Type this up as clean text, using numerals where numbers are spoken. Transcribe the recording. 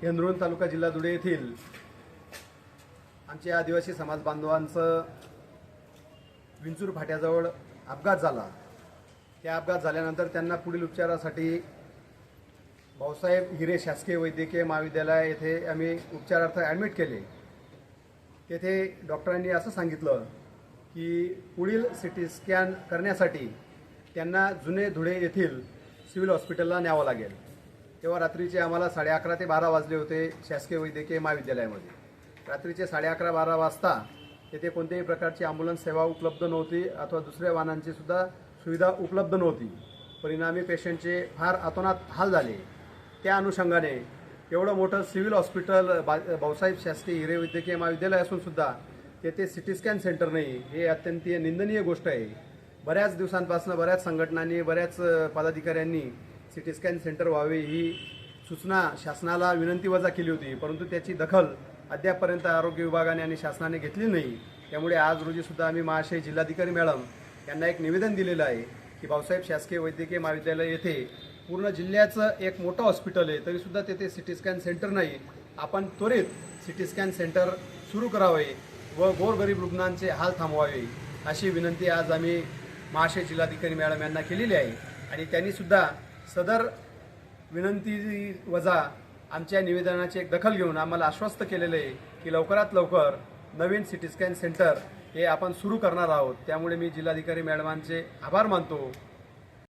येंद्रुण तालुका जिल्हा धुळे येथील आमच्या आदिवासी समाज बांधवांचं विंचूर फाट्याजवळ अपघात झाला। त्या अपघात झाल्यानंतर त्यांना पुढील उपचारासाठी भाऊसाहेब हिरे शासकीय वैद्यकीय महाविद्यालय येथे आम्ही उपचारार्थ ॲडमिट केले। तेथे डॉक्टरांनी असं सांगितलं की पुढील सिटी स्कॅन करण्यासाठी त्यांना जुने धुळे येथील सिव्हिल हॉस्पिटलला न्यावं लागेल। तेव्हा रात्रीचे आम्हाला 11:30 ते 12 वाजले होते शासकीय वैद्यकीय महाविद्यालयामध्ये। रात्रीचे 11:30-12 वाजता तेथे कोणत्याही प्रकारची ॲम्ब्युलन्स सेवा उपलब्ध नव्हती अथवा दुसऱ्या वाहनांची सुद्धा सुविधा उपलब्ध नव्हती। परिणामी पेशंटचे फार अतोनात हाल झाले। त्या अनुषंगाने एवढं मोठं सिव्हिल हॉस्पिटल भाऊसाहेब शासकीय हिरे वैद्यकीय महाविद्यालय असून सुद्धा तेथे सिटी स्कॅन सेंटर नाही, हे अत्यंत निंदनीय गोष्ट आहे। बऱ्याच दिवसांपासून बऱ्याच संघटनांनी बऱ्याच पदाधिकाऱ्यांनी सिटी स्कॅन सेंटर व्हावे ही सूचना शासनाला विनंतीवजा केली होती, परंतु त्याची दखल अद्यापपर्यंत आरोग्य विभागाने आणि शासनाने घेतली नाही। त्यामुळे आज रोजी सुद्धा आम्ही महाशय जिल्हाधिकारी मॅडम यांना एक निवेदन दिलेलं आहे की भाऊसाहेब शासकीय वैद्यकीय महाविद्यालय येथे पूर्ण जिल्ह्याचं एक मोठं हॉस्पिटल आहे, तरीसुद्धा तेथे सिटी स्कॅन सेंटर नाही। आपण त्वरित सिटी स्कॅन सेंटर सुरू करावे व गोरगरीब रुग्णांचे हाल थांबवावे अशी विनंती आज आम्ही महाशय जिल्हाधिकारी मॅडम यांना केलेली आहे। आणि त्यांनीसुद्धा सदर विनंती वजा आमच्या निवेदनाची एक दखल घेऊन आम्हाला आश्वस्त केलेलं आहे की लवकरात लवकर नवीन सिटी स्कॅन सेंटर हे आपण सुरू करणार आहोत। त्यामुळे मी जिल्हाधिकारी मॅडमांचे आभार मानतो।